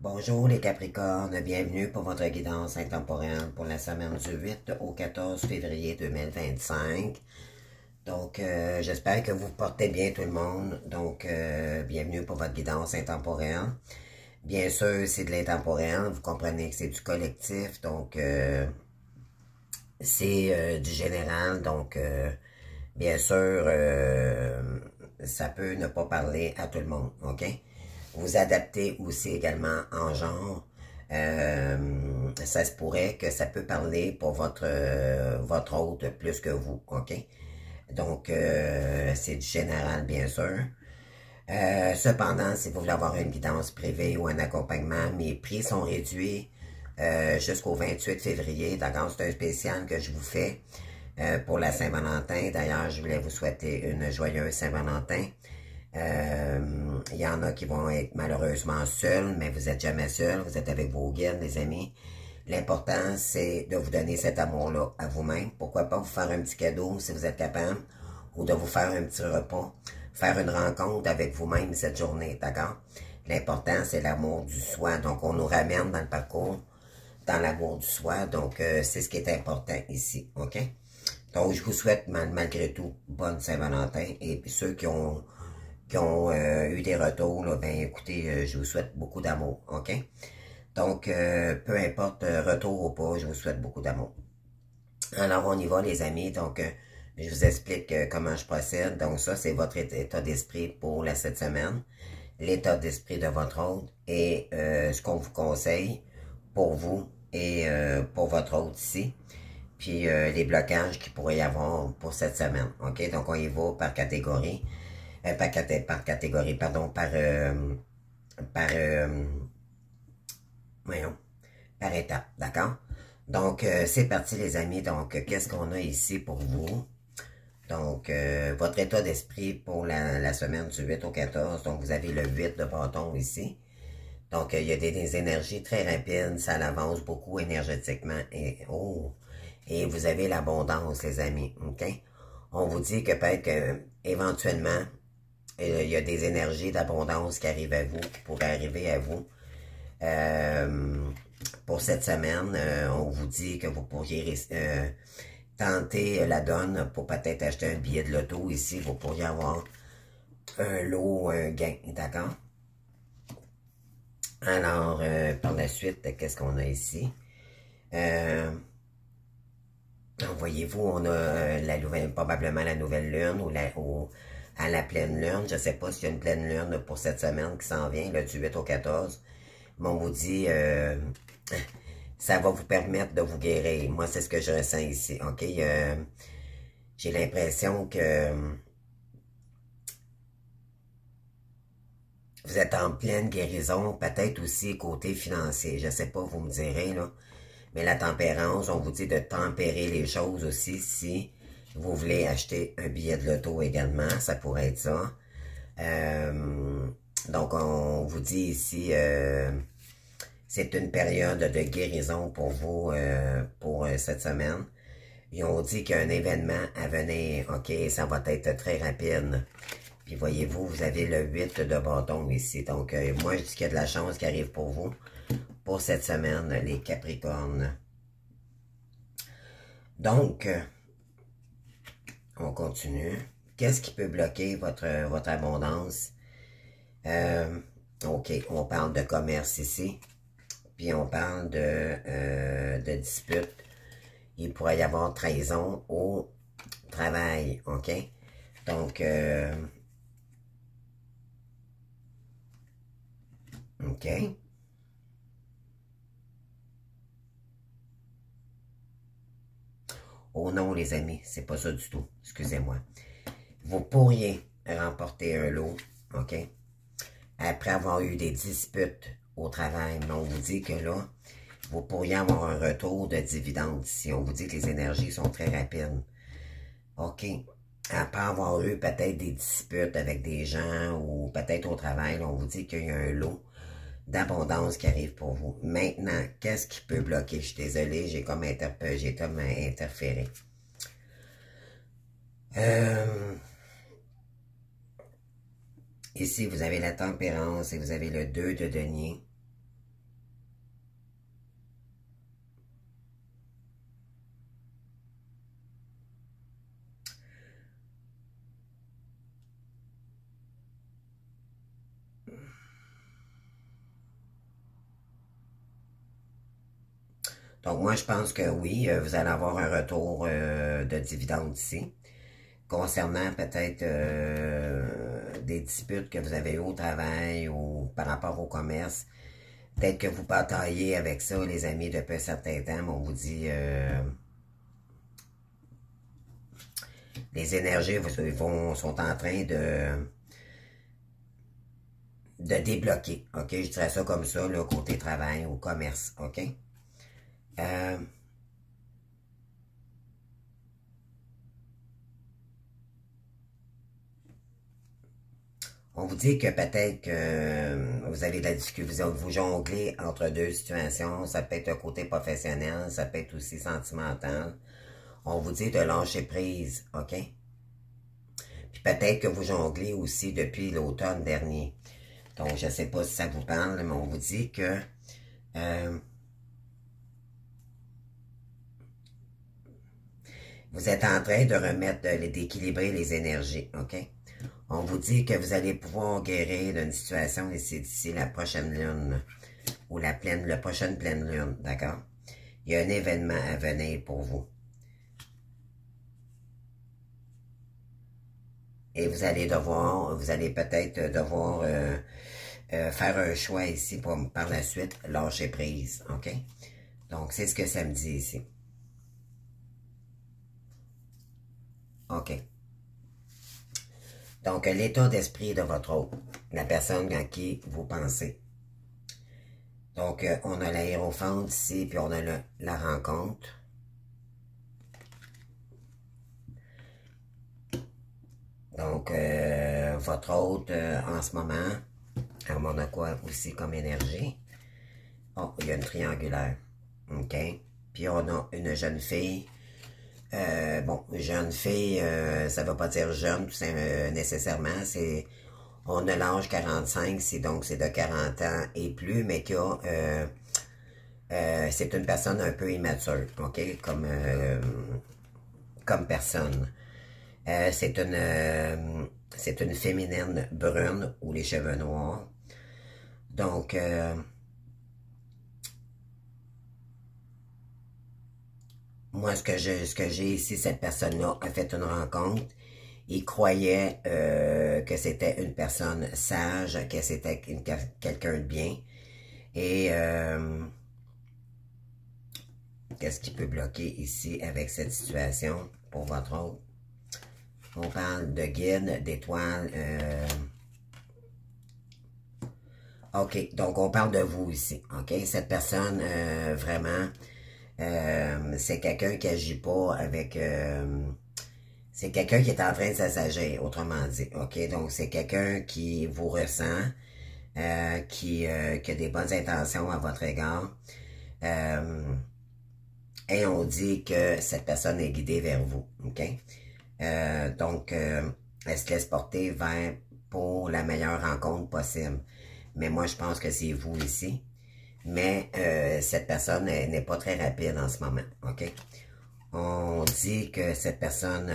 Bonjour les Capricornes, bienvenue pour votre guidance intemporelle pour la semaine du 8 au 14 février 2025. Donc, j'espère que vous portez bien tout le monde. Donc, bienvenue pour votre guidance intemporelle. Bien sûr, c'est de l'intemporel, vous comprenez que c'est du collectif, donc c'est du général, donc bien sûr, ça peut ne pas parler à tout le monde, ok? Vous adaptez aussi également en genre. Ça se pourrait que ça peut parler pour votre hôte plus que vous, ok? Donc, c'est du général, bien sûr. Cependant, si vous voulez avoir une guidance privée ou un accompagnement, mes prix sont réduits jusqu'au 28 février. D'accord, c'est un spécial que je vous fais pour la Saint-Valentin. D'ailleurs, je voulais vous souhaiter une joyeuse Saint-Valentin. Il y en a qui vont être malheureusement seuls, mais vous n'êtes jamais seuls, vous êtes avec vos guides, les amis. L'important, c'est de vous donner cet amour-là à vous-même. Pourquoi pas vous faire un petit cadeau si vous êtes capable, ou de vous faire un petit repas, faire une rencontre avec vous-même cette journée, d'accord? L'important, c'est l'amour du soi. Donc, on nous ramène dans le parcours, dans l'amour du soi. Donc, c'est ce qui est important ici, ok? Donc, je vous souhaite malgré tout bonne Saint-Valentin. Et puis ceux qui ont eu des retours, là, ben écoutez, je vous souhaite beaucoup d'amour, ok? Donc, peu importe, retour ou pas, je vous souhaite beaucoup d'amour. Alors, on y va, les amis. Donc, je vous explique comment je procède. Donc, ça, c'est votre état d'esprit pour cette semaine. L'état d'esprit de votre hôte et ce qu'on vous conseille pour vous et pour votre hôte ici. Puis, les blocages qu'il pourrait y avoir pour cette semaine. OK? Donc, on y va par catégorie. Par catégorie, pardon, voyons, par étape, d'accord? Donc, c'est parti les amis. Donc, qu'est-ce qu'on a ici pour vous? Donc, votre état d'esprit pour la semaine du 8 au 14. Donc, vous avez le 8 de bâton ici. Donc, il y a des énergies très rapides. Ça avance beaucoup énergétiquement. Et vous avez l'abondance, les amis. OK? On vous dit que peut-être que, éventuellement, il y a des énergies d'abondance qui arrivent à vous, qui pourraient arriver à vous. Pour cette semaine, on vous dit que vous pourriez tenter la donne pour peut-être acheter un billet de loto ici. Vous pourriez avoir un lot, un gain, d'accord? Alors, par la suite, qu'est-ce qu'on a ici? Voyez-vous, on a probablement la nouvelle lune ou à la pleine lune. Je ne sais pas s'il y a une pleine lune pour cette semaine qui s'en vient, là, du 8 au 14. Mais on vous dit, ça va vous permettre de vous guérir. Moi, c'est ce que je ressens ici, ok? J'ai l'impression que vous êtes en pleine guérison, peut-être aussi côté financier. Je ne sais pas, vous me direz, là. Mais la tempérance, on vous dit de tempérer les choses aussi si vous voulez acheter un billet de loto également. Ça pourrait être ça. Donc, on vous dit ici, c'est une période de guérison pour vous pour cette semaine. Et on dit qu'il y a un événement à venir. OK, ça va être très rapide. Puis voyez-vous, vous avez le 8 de bâton ici. Donc, moi, je dis qu'il y a de la chance qui arrive pour vous pour cette semaine, les Capricornes. Donc, on continue. Qu'est-ce qui peut bloquer votre abondance? OK, on parle de commerce ici. Puis on parle de dispute. Il pourrait y avoir trahison au travail, OK? Donc, OK. Oh non, les amis, c'est pas ça du tout. Excusez-moi. Vous pourriez remporter un lot, OK? Après avoir eu des disputes au travail, mais on vous dit que là, vous pourriez avoir un retour de dividendes ici. On vous dit que les énergies sont très rapides. OK. Après avoir eu peut-être des disputes avec des gens ou peut-être au travail, on vous dit qu'il y a un lot d'abondance qui arrive pour vous. Maintenant, qu'est-ce qui peut bloquer? Je suis désolée, j'ai comme interféré. Ici, vous avez la tempérance et vous avez le 2 de denier. Donc, moi, je pense que oui, vous allez avoir un retour de dividendes ici. Concernant peut-être des disputes que vous avez eues au travail ou par rapport au commerce, peut-être que vous bataillez avec ça, les amis, depuis un certain temps, mais on vous dit les énergies sont en train de débloquer, ok? Je dirais ça comme ça, là, côté travail ou commerce, ok? Euh, On vous dit que peut-être que vous avez de la difficulté, vous jonglez entre deux situations. Ça peut être un côté professionnel, ça peut être aussi sentimental. On vous dit de lâcher prise, OK? Puis peut-être que vous jonglez aussi depuis l'automne dernier. Donc, je ne sais pas si ça vous parle, mais on vous dit que vous êtes en train de remettre, d'équilibrer les énergies, OK? On vous dit que vous allez pouvoir guérir d'une situation d'ici la prochaine lune ou la prochaine pleine lune, d'accord? Il y a un événement à venir pour vous. Et vous allez peut-être devoir faire un choix ici pour par la suite lâcher prise, ok? Donc, c'est ce que ça me dit ici. OK. Donc, l'état d'esprit de votre hôte, la personne à qui vous pensez. Donc, on a l'aérophante ici, puis on a la rencontre. Donc, votre hôte, en ce moment, on a quoi aussi comme énergie? Oh, il y a une triangulaire. OK? Puis, on a une jeune fille. Bon, jeune fille, ça ne veut pas dire jeune, nécessairement. On a l'âge 45, donc c'est de 40 ans et plus, mais c'est une personne un peu immature, OK? Comme personne. C'est une féminine brune ou les cheveux noirs. Donc, moi, ce que j'ai ici, cette personne-là a fait une rencontre. Il croyait que c'était une personne sage, que c'était quelqu'un de bien. Et qu'est-ce qui peut bloquer ici avec cette situation pour votre autre? On parle de guide, d'étoiles. OK, donc on parle de vous ici. OK, cette personne, vraiment, c'est quelqu'un qui agit pas avec... c'est quelqu'un qui est en train de s'assagir, autrement dit. OK, donc c'est quelqu'un qui vous ressent, qui a des bonnes intentions à votre égard. Et on dit que cette personne est guidée vers vous. OK? Donc, elle se laisse porter vers pour la meilleure rencontre possible. Mais moi, je pense que c'est vous ici. Mais cette personne n'est pas très rapide en ce moment. OK? On dit que cette personne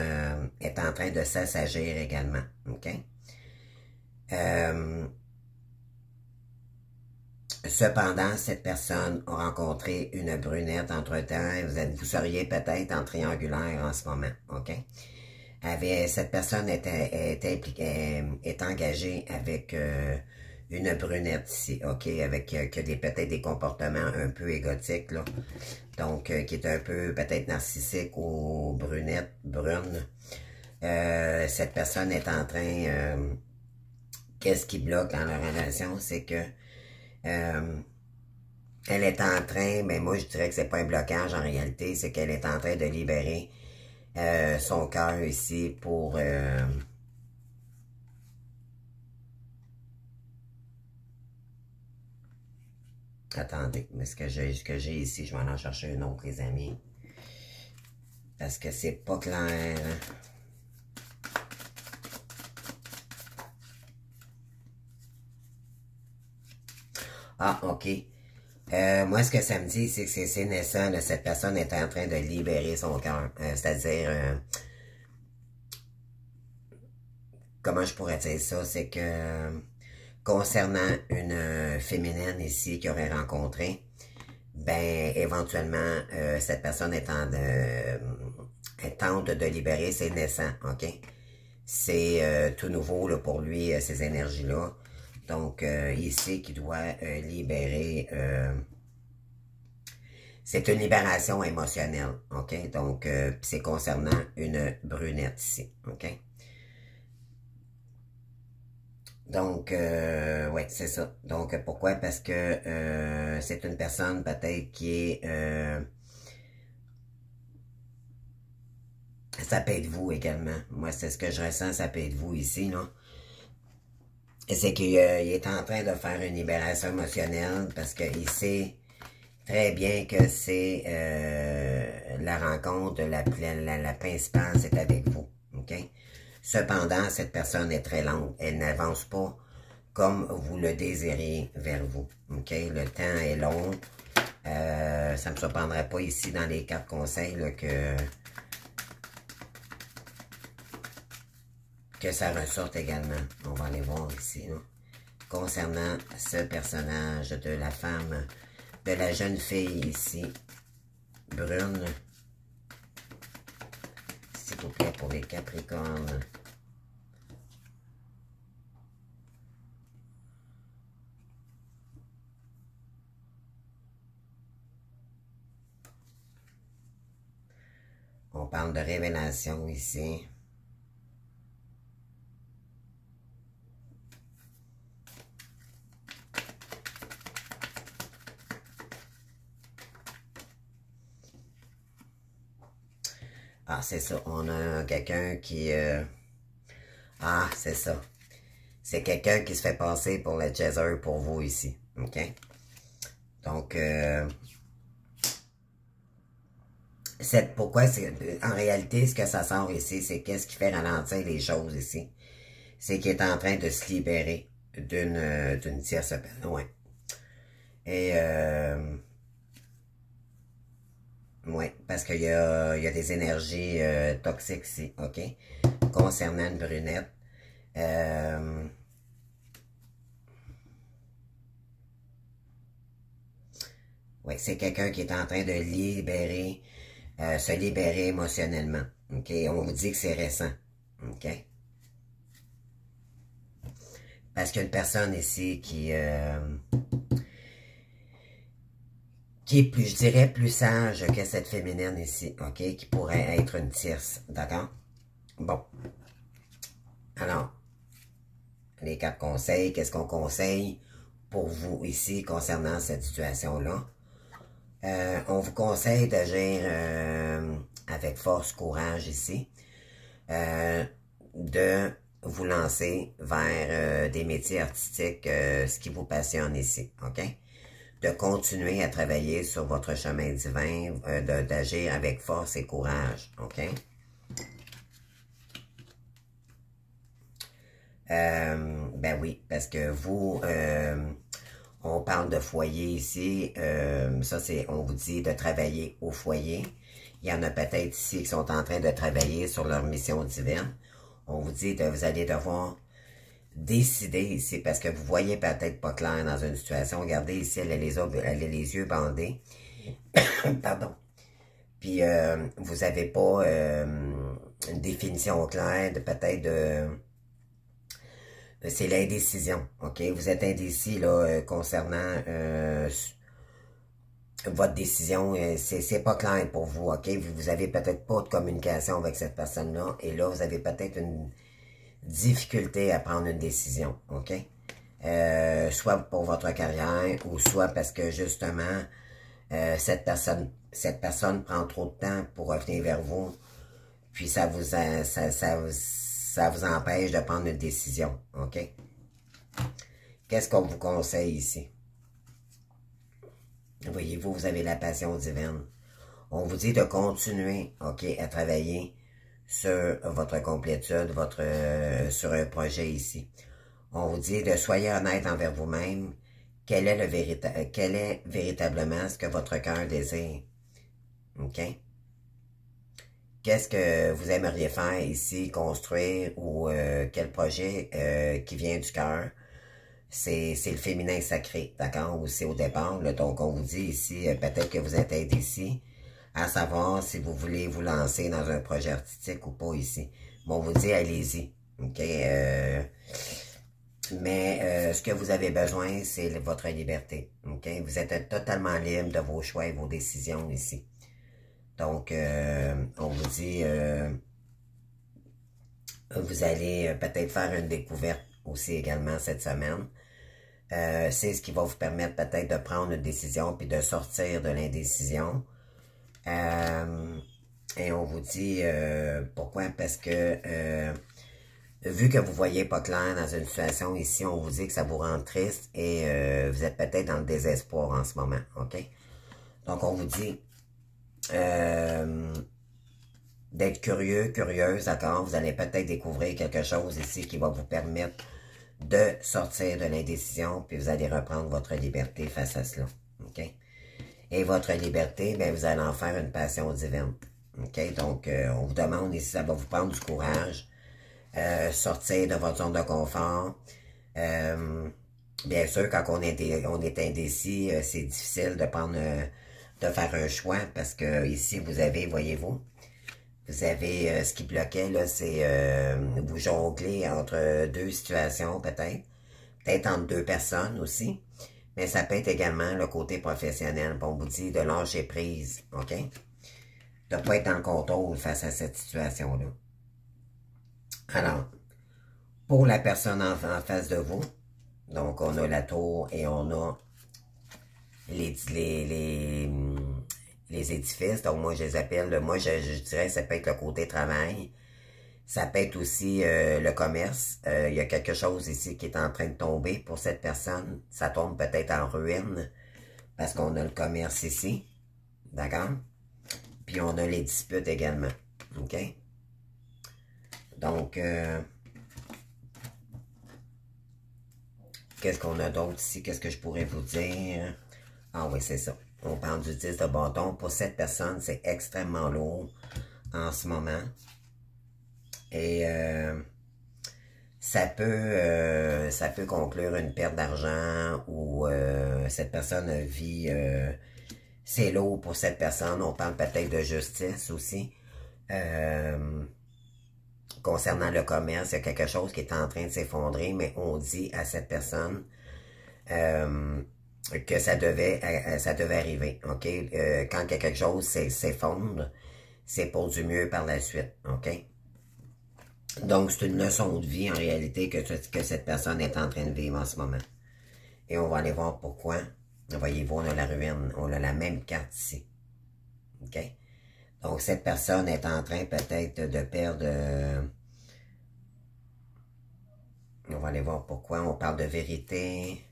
est en train de s'assagir également. OK? Cependant, cette personne a rencontré une brunette entre-temps. Vous seriez peut-être en triangulaire en ce moment. OK? Cette personne est engagée avec une brunette ici, OK? Avec qui a peut-être des comportements un peu égotiques, là. Donc, qui est un peu peut-être narcissique ou brune. Cette personne est en train... qu'est-ce qui bloque dans leur relation? C'est que elle est en train, mais moi je dirais que c'est pas un blocage en réalité, c'est qu'elle est en train de libérer son cœur ici pour attendez, mais ce que j'ai ici, je vais en chercher un autre, les amis. Parce que c'est pas clair. Ah, OK. Moi, ce que ça me dit, c'est que c'est naissant, là, cette personne est en train de libérer son cœur. C'est-à-dire, comment je pourrais dire ça? C'est que concernant une féminine ici qu'il aurait rencontrée, ben éventuellement, cette personne elle tente de libérer ses naissants, ok? C'est tout nouveau là, pour lui, ces énergies-là. Donc, il sait qu'il doit libérer... c'est une libération émotionnelle, ok? Donc, c'est concernant une brunette ici, ok? Donc, ouais, c'est ça. Donc, pourquoi? Parce que c'est une personne peut-être qui est... ça peut être vous également. Moi, c'est ce que je ressens, ça peut être vous ici, là. C'est qu'il est en train de faire une libération émotionnelle parce qu'il sait très bien que c'est la rencontre, la principale, c'est avec vous. OK? Cependant, cette personne est très lente. Elle n'avance pas comme vous le désirez vers vous. OK? Le temps est long. Ça ne me surprendrait pas ici dans les 4 conseils là, que ça ressorte également. On va aller voir ici. Là. Concernant ce personnage de la femme, de la jeune fille ici, brune. S'il vous plaît, pour les Capricornes. On parle de révélation ici. Ah, c'est ça. On a quelqu'un qui... Ah, c'est ça. C'est quelqu'un qui se fait passer pour le jazzer pour vous ici. OK? Donc, pourquoi en réalité, ce que ça sort ici, c'est qu'est-ce qui fait ralentir les choses ici? C'est qu'il est en train de se libérer d'une tierce personne. Ouais. Et, ouais, parce qu'il y a des énergies toxiques ici, OK? Concernant une brunette. Oui, c'est quelqu'un qui est en train de libérer, se libérer émotionnellement. OK? On vous dit que c'est récent. OK? Parce qu'il y a une personne ici qui est plus, je dirais, plus sage que cette féminine ici. OK? Qui pourrait être une tierce. D'accord? Bon. Alors, les 4 conseils, qu'est-ce qu'on conseille pour vous ici concernant cette situation-là? On vous conseille d'agir avec force, courage ici, de vous lancer vers des métiers artistiques, ce qui vous passionne ici, OK? De continuer à travailler sur votre chemin divin, d'agir avec force et courage, OK? Ben oui, parce que vous, on parle de foyer ici, ça c'est, on vous dit de travailler au foyer. Il y en a peut-être ici qui sont en train de travailler sur leur mission divine. On vous dit que vous allez devoir décider ici, parce que vous voyez peut-être pas clair dans une situation. Regardez ici, elle a les yeux bandés. Pardon. Puis, vous n'avez pas une définition claire de peut-être de... C'est l'indécision, OK? Vous êtes indécis, là, concernant votre décision. C'est pas clair pour vous, OK? Vous avez peut-être pas de communication avec cette personne-là. Et là, vous avez peut-être une difficulté à prendre une décision, OK? Soit pour votre carrière ou soit parce que, justement, cette personne prend trop de temps pour revenir vers vous. Puis, ça vous empêche de prendre une décision, OK? Qu'est-ce qu'on vous conseille ici? Voyez-vous, vous avez la passion divine. On vous dit de continuer, OK, à travailler sur votre complétude, sur un projet ici. On vous dit de soyez honnête envers vous-même. Quel est véritablement ce que votre cœur désire? OK? Qu'est-ce que vous aimeriez faire ici, construire, ou quel projet qui vient du cœur c'est le féminin sacré, d'accord, aussi au départ. Là, donc, on vous dit ici, peut-être que vous êtes indécis à savoir si vous voulez vous lancer dans un projet artistique ou pas ici. Bon, on vous dit, allez-y, ok? Mais ce que vous avez besoin, c'est votre liberté, ok? Vous êtes totalement libre de vos choix et vos décisions ici. Donc, on vous dit, vous allez peut-être faire une découverte aussi également cette semaine. C'est ce qui va vous permettre peut-être de prendre une décision puis de sortir de l'indécision. Et on vous dit pourquoi? Parce que vu que vous voyez pas clair dans une situation ici, on vous dit que ça vous rend triste et vous êtes peut-être dans le désespoir en ce moment, ok? Donc on vous dit d'être curieux, curieuse, d'accord? Vous allez peut-être découvrir quelque chose ici qui va vous permettre de sortir de l'indécision, puis vous allez reprendre votre liberté face à cela, ok? Et votre liberté, bien, vous allez en faire une passion divine, ok? Donc, on vous demande ici, ça va vous prendre du courage, sortir de votre zone de confort. Bien sûr, quand on est indécis, c'est difficile de de faire un choix, parce que ici, vous avez, voyez-vous, vous avez ce qui bloquait, là, c'est vous jonglez entre deux situations, peut-être entre deux personnes aussi, mais ça peut être également le côté professionnel. On vous dit de lâcher prise, ok? De ne pas être dans le contrôle face à cette situation-là. Alors, pour la personne en face de vous, donc on a la tour et on a les édifices, donc moi je les appelle, moi je dirais ça peut être le côté travail, ça peut être aussi le commerce, il y a quelque chose ici qui est en train de tomber pour cette personne, ça tombe peut-être en ruine, parce qu'on a le commerce ici, d'accord? Puis on a les disputes également, ok? Donc, qu'est-ce qu'on a d'autre ici? Qu'est-ce que je pourrais vous dire? Ah oui, c'est ça. On parle du 10 de bâton. Pour cette personne, c'est extrêmement lourd en ce moment. Et ça peut conclure une perte d'argent ou cette personne vit... c'est lourd pour cette personne. On parle peut-être de justice aussi. Concernant le commerce, il y a quelque chose qui est en train de s'effondrer, mais on dit à cette personne... que ça devait arriver, ok? Quand quelque chose s'effondre, c'est pour du mieux par la suite, ok? Donc, c'est une leçon de vie, en réalité, que cette personne est en train de vivre en ce moment. Et on va aller voir pourquoi. Voyez-vous, on a la ruine, on a la même carte ici, ok? Donc, cette personne est en train peut-être de perdre... on va aller voir pourquoi. On parle de vérité...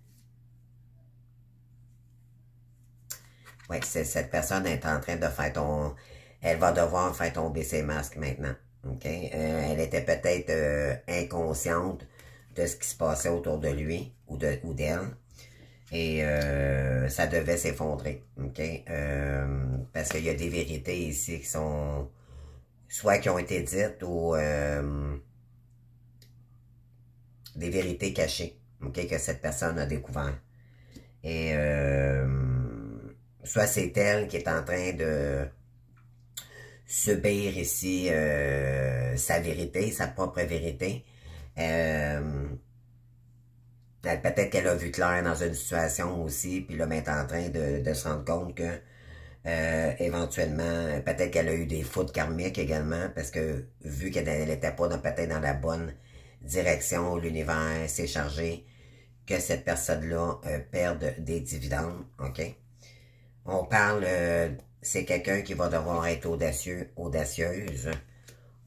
Oui, cette personne est en train de faire elle va devoir faire tomber ses masques maintenant. OK? Elle était peut-être inconsciente de ce qui se passait autour de lui ou d'elle. Et ça devait s'effondrer. OK? Parce qu'il y a des vérités ici qui sont soit qui ont été dites ou des vérités cachées. OK? Que cette personne a découvert. Et soit c'est elle qui est en train de subir ici sa vérité, sa propre vérité. Peut-être qu'elle a vu clair dans une situation aussi, puis là, elle est en train de se rendre compte que éventuellement, peut-être qu'elle a eu des fautes karmiques également, parce que vu qu'elle n'était pas peut-être dans la bonne direction, l'univers s'est chargé que cette personne-là perde des dividendes, ok? On parle, c'est quelqu'un qui va devoir être audacieux, audacieuse.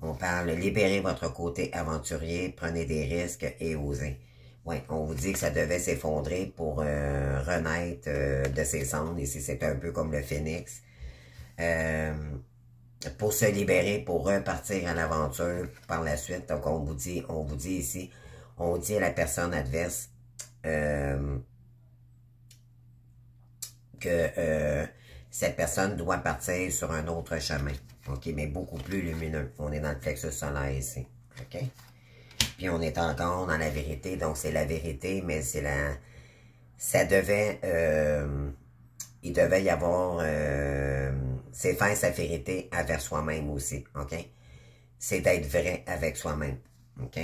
On parle, libérer votre côté aventurier, prenez des risques et osez. Oui, on vous dit que ça devait s'effondrer pour renaître de ses cendres. Ici, c'est un peu comme le phénix. Pour se libérer, pour repartir à l'aventure par la suite. Donc, on vous dit ici, on dit à la personne adverse, que cette personne doit partir sur un autre chemin, ok, mais beaucoup plus lumineux. On est dans le plexus solaire ici, ok? Puis on est encore dans la vérité, donc c'est la vérité, mais c'est la... Ça devait... il devait y avoir... c'est faire sa vérité avec soi-même aussi, OK? C'est d'être vrai avec soi-même, OK?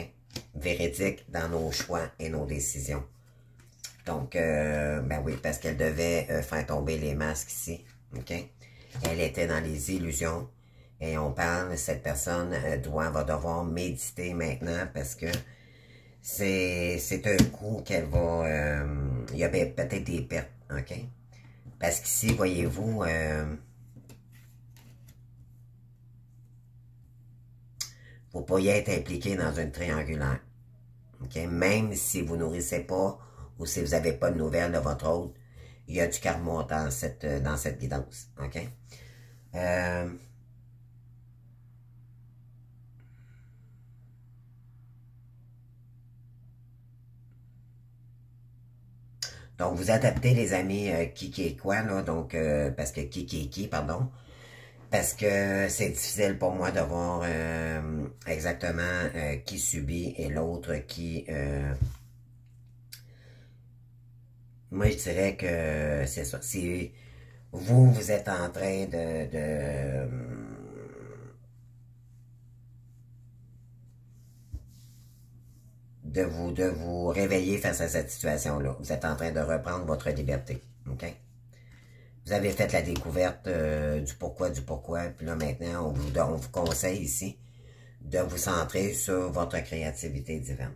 Véridique dans nos choix et nos décisions. Donc, ben oui, parce qu'elle devait faire tomber les masques ici, OK? Elle était dans les illusions. Et on parle, cette personne va devoir méditer maintenant parce que c'est un coup qu'elle va... il y a peut-être des pertes, OK? Parce qu'ici, voyez-vous, vous pourriez être impliqué dans une triangulaire, OK? Même si vous nourrissez pas ou si vous n'avez pas de nouvelles de votre autre, il y a du karma dans cette guidance, OK? Donc, vous adaptez les amis qui est quoi, là, donc, parce que qui, pardon, parce que c'est difficile pour moi de voir exactement qui subit et l'autre qui... moi, je dirais que c'est ça. Si vous êtes en train de vous réveiller face à cette situation-là. Vous êtes en train de reprendre votre liberté, OK? Vous avez fait la découverte du pourquoi, puis là maintenant, on vous conseille ici de vous centrer sur votre créativité divine.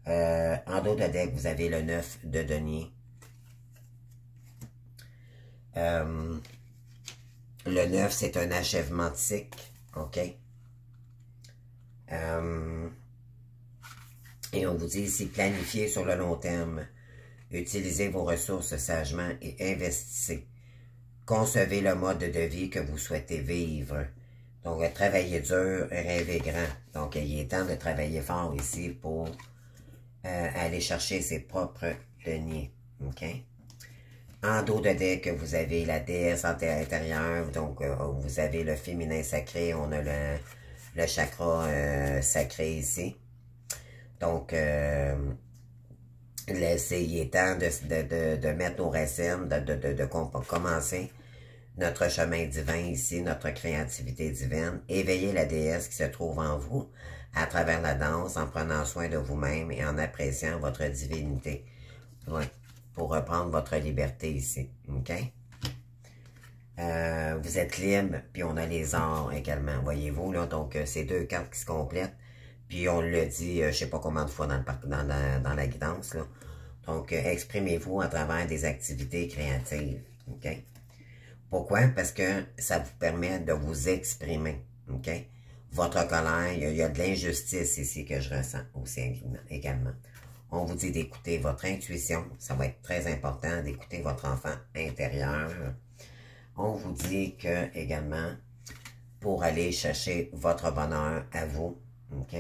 En dos de deck, vous avez le 9 de denier. Le 9, c'est un achèvement de cycle, OK? Et on vous dit ici, planifiez sur le long terme. Utilisez vos ressources sagement et investissez. Concevez le mode de vie que vous souhaitez vivre. Donc, travaillez dur, rêvez grand. Donc, il est temps de travailler fort ici pour aller chercher ses propres deniers. OK? En dos de deck, vous avez la déesse intérieure. Donc, vous avez le féminin sacré. On a le chakra sacré ici. Donc, il est temps de mettre nos racines, de commencer notre chemin divin ici, notre créativité divine. Éveillez la déesse qui se trouve en vous à travers la danse, en prenant soin de vous-même et en appréciant votre divinité. Ouais, pour reprendre votre liberté ici. OK? Vous êtes libre, puis on a les arts également, voyez-vous, là. Donc, c'est deux cartes qui se complètent. Puis on le dit, je sais pas combien de fois dans la guidance, là. Donc, exprimez-vous à travers des activités créatives, OK? Pourquoi? Parce que ça vous permet de vous exprimer, OK? Votre colère, il y a de l'injustice ici que je ressens aussi également. On vous dit d'écouter votre intuition, ça va être très important d'écouter votre enfant intérieur. On vous dit que, également, pour aller chercher votre bonheur à vous, OK?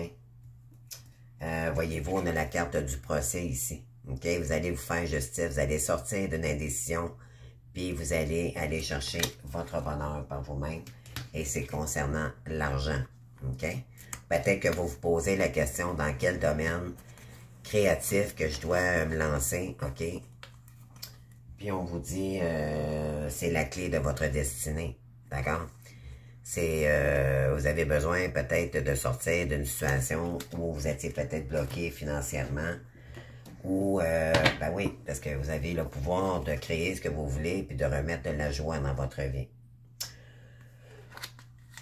Voyez-vous, on a la carte du procès ici. OK? Vous allez vous faire justice, vous allez sortir d'une indécision, puis vous allez aller chercher votre bonheur par vous-même. Et c'est concernant l'argent. OK? Peut-être que vous vous posez la question dans quel domaine créatif que je dois me lancer. OK? Puis on vous dit, c'est la clé de votre destinée. D'accord? C'est, vous avez besoin peut-être de sortir d'une situation où vous étiez peut-être bloqué financièrement. Ou, ben oui, parce que vous avez le pouvoir de créer ce que vous voulez puis de remettre de la joie dans votre vie.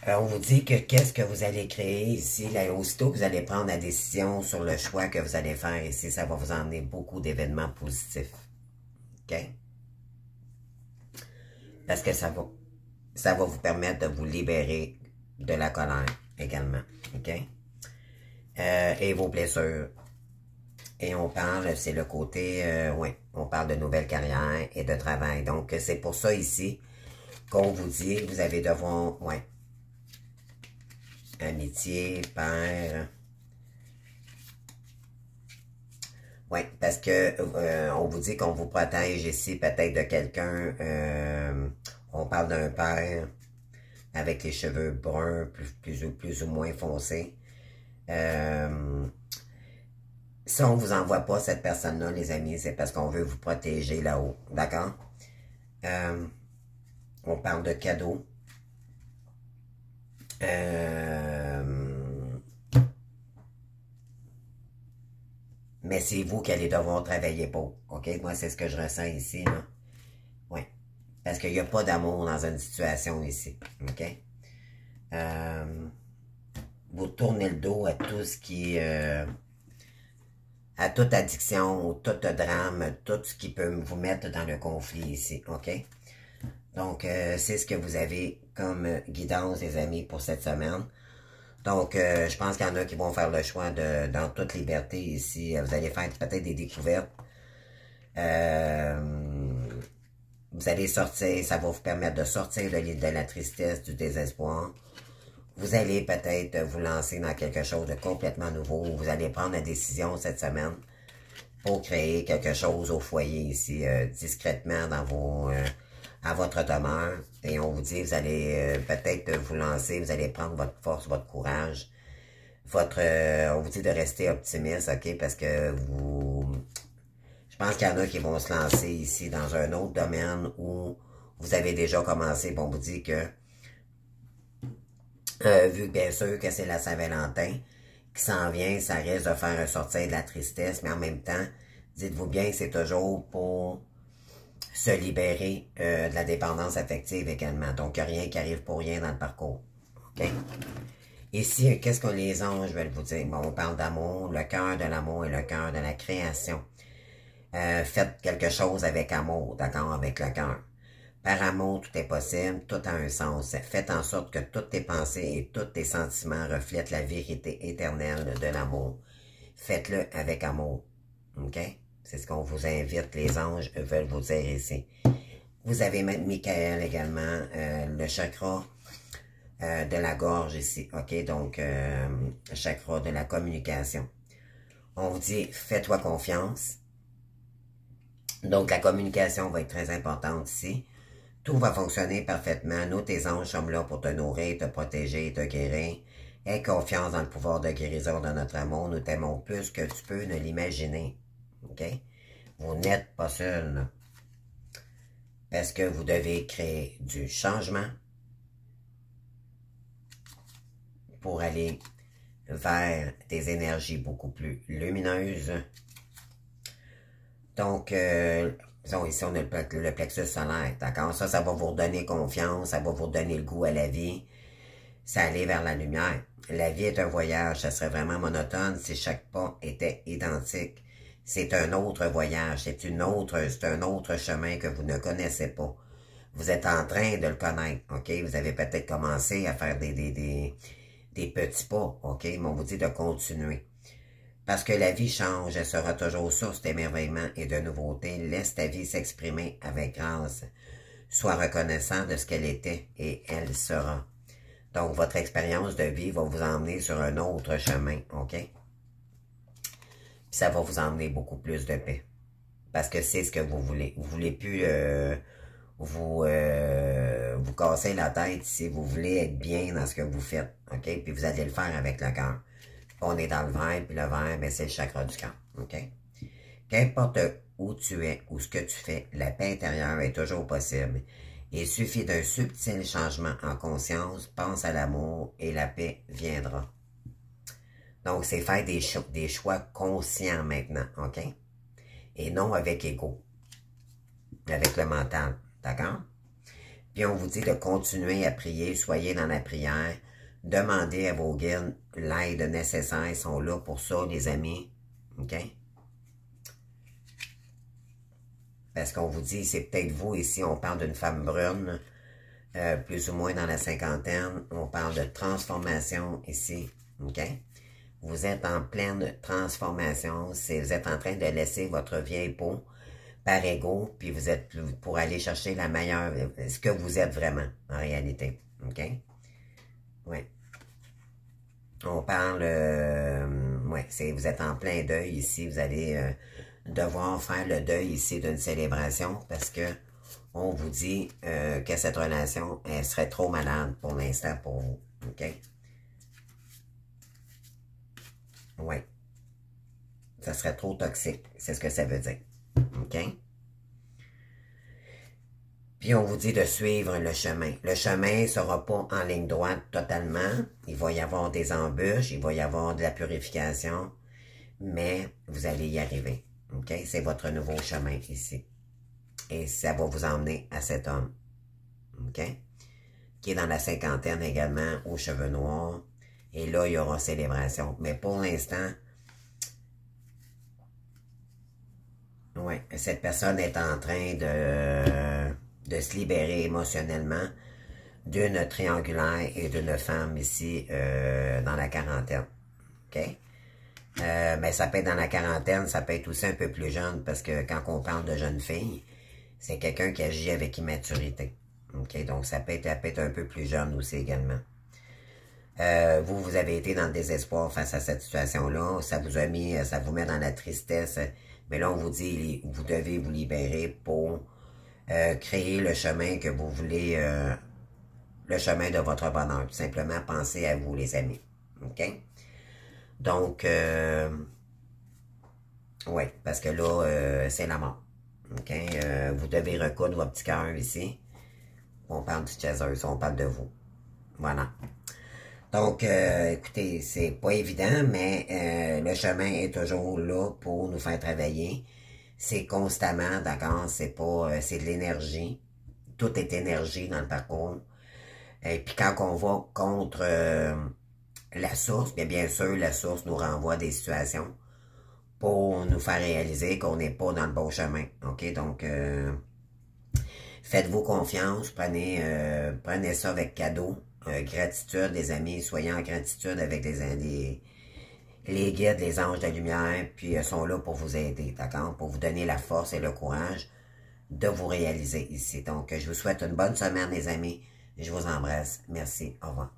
On vous dit que qu'est-ce que vous allez créer ici, là, aussitôt que vous allez prendre la décision sur le choix que vous allez faire ici, ça va vous emmener beaucoup d'événements positifs. OK? Parce que ça va vous permettre de vous libérer de la colère également. OK? Et vos blessures. Et on parle, c'est le côté, oui, on parle de nouvelles carrières et de travail. Donc, c'est pour ça ici qu'on vous dit, vous allez devoir, oui, amitié, père. Oui, parce que on vous dit qu'on vous protège ici peut-être de quelqu'un, on parle d'un père avec les cheveux bruns, plus ou moins foncés. Si on ne vous envoie pas cette personne-là, les amis, c'est parce qu'on veut vous protéger là-haut. D'accord? On parle de cadeaux. Mais c'est vous qui allez devoir travailler pour. OK? Moi, c'est ce que je ressens ici. Là. Oui. Parce qu'il n'y a pas d'amour dans une situation ici. OK? Vous tournez le dos à tout ce qui est... à toute addiction, tout drame, tout ce qui peut vous mettre dans le conflit ici. OK? Donc, c'est ce que vous avez comme guidance, les amis, pour cette semaine. Donc, je pense qu'il y en a qui vont faire le choix de, dans toute liberté ici. Vous allez faire peut-être des découvertes. Vous allez sortir, ça va vous permettre de sortir de l'île de la tristesse, du désespoir. Vous allez peut-être vous lancer dans quelque chose de complètement nouveau. Vous allez prendre la décision cette semaine pour créer quelque chose au foyer ici, discrètement dans vos... à votre demeure, et on vous dit, vous allez peut-être vous lancer, vous allez prendre votre force, votre courage, on vous dit de rester optimiste, ok, parce que je pense qu'il y en a qui vont se lancer ici dans un autre domaine où vous avez déjà commencé, bon, on vous dit que, vu bien sûr que c'est la Saint-Valentin qui s'en vient, ça risque de faire ressortir de la tristesse, mais en même temps, dites-vous bien que c'est toujours pour se libérer de la dépendance affective également. Donc, il n'y a rien qui arrive pour rien dans le parcours. OK? Ici, qu'est-ce que les anges veulent vous dire? Bon, on parle d'amour, le cœur de l'amour et le cœur de la création. Faites quelque chose avec amour, d'accord, avec le cœur. Par amour, tout est possible, tout a un sens. Faites en sorte que toutes tes pensées et tous tes sentiments reflètent la vérité éternelle de l'amour. Faites-le avec amour. OK? C'est ce qu'on vous invite, les anges veulent vous dire ici. Vous avez Michael également, le chakra de la gorge ici, ok? Donc, chakra de la communication. On vous dit, fais-toi confiance. Donc, la communication va être très importante ici. Tout va fonctionner parfaitement. Nous, tes anges, sommes là pour te nourrir, te protéger, te guérir. Aie confiance dans le pouvoir de guérison de notre amour. Nous t'aimons plus que tu peux ne l'imaginer. OK? Vous n'êtes pas seul. Là. Parce que vous devez créer du changement pour aller vers des énergies beaucoup plus lumineuses. Donc, disons, ici, on a le plexus solaire, d'accord? Ça va vous redonner confiance, ça va vous redonner le goût à la vie. Ça allait vers la lumière. La vie est un voyage, ça serait vraiment monotone si chaque pas était identique. C'est un autre voyage, c'est un autre chemin que vous ne connaissez pas. Vous êtes en train de le connaître, ok? Vous avez peut-être commencé à faire des petits pas, ok? Mais on vous dit de continuer. Parce que la vie change, elle sera toujours source d'émerveillement et de nouveautés. Laisse ta vie s'exprimer avec grâce. Sois reconnaissant de ce qu'elle était et elle sera. Donc, votre expérience de vie va vous emmener sur un autre chemin, ok? Puis ça va vous emmener beaucoup plus de paix. Parce que c'est ce que vous voulez. Vous voulez plus vous casser la tête si vous voulez être bien dans ce que vous faites, ok? Puis vous allez le faire avec le cœur. On est dans le vert, puis le vert, ben, c'est le chakra du cœur, ok? Qu'importe où tu es ou ce que tu fais, la paix intérieure est toujours possible. Il suffit d'un subtil changement en conscience, pense à l'amour et la paix viendra. Donc, c'est faire des choix conscients maintenant, ok? Et non avec ego, avec le mental, d'accord? Puis on vous dit de continuer à prier, soyez dans la prière, demandez à vos guides l'aide nécessaire, ils sont là pour ça, les amis, ok? Parce qu'on vous dit, c'est peut-être vous ici, on parle d'une femme brune, plus ou moins dans la cinquantaine, on parle de transformation ici, ok? Vous êtes en pleine transformation, vous êtes en train de laisser votre vieille peau par ego, puis vous êtes pour aller chercher la meilleure, ce que vous êtes vraiment, en réalité, ok? Oui. On parle, ouais, vous êtes en plein deuil ici, vous allez devoir faire le deuil ici d'une célébration parce que on vous dit que cette relation, elle serait trop malade pour l'instant pour vous, ok? Oui. Ça serait trop toxique. C'est ce que ça veut dire. OK? Puis on vous dit de suivre le chemin. Le chemin ne sera pas en ligne droite totalement. Il va y avoir des embûches, il va y avoir de la purification, mais vous allez y arriver. OK? C'est votre nouveau chemin ici. Et ça va vous emmener à cet homme. OK? Qui est dans la cinquantaine également, aux cheveux noirs. Et là, il y aura célébration. Mais pour l'instant, ouais, cette personne est en train de se libérer émotionnellement d'une triangulaire et d'une femme ici dans la quarantaine. OK? Mais ça peut être dans la quarantaine, ça peut être aussi un peu plus jeune, parce que quand on parle de jeune fille, c'est quelqu'un qui agit avec immaturité. OK? Donc ça peut être un peu plus jeune aussi également. Vous avez été dans le désespoir face à cette situation-là. Ça vous met dans la tristesse. Mais là, on vous dit, vous devez vous libérer pour créer le chemin que vous voulez, le chemin de votre bonheur. Tout simplement, pensez à vous, les amis. OK? Donc, oui, parce que là, c'est la mort. OK? Vous devez recoudre votre petit cœur ici. On parle du chaseuse, on parle de vous. Voilà. Donc, écoutez, c'est pas évident, mais le chemin est toujours là pour nous faire travailler. C'est constamment, d'accord? C'est pas, c'est de l'énergie. Tout est énergie dans le parcours. Et puis quand on va contre la source, bien sûr, la source nous renvoie à des situations pour nous faire réaliser qu'on n'est pas dans le bon chemin. OK? Donc, faites-vous confiance, prenez ça avec cadeau. Gratitude, les amis, soyez en gratitude avec les guides, les anges de lumière, puis ils sont là pour vous aider, d'accord? Pour vous donner la force et le courage de vous réaliser ici. Donc, je vous souhaite une bonne semaine, les amis. Je vous embrasse. Merci. Au revoir.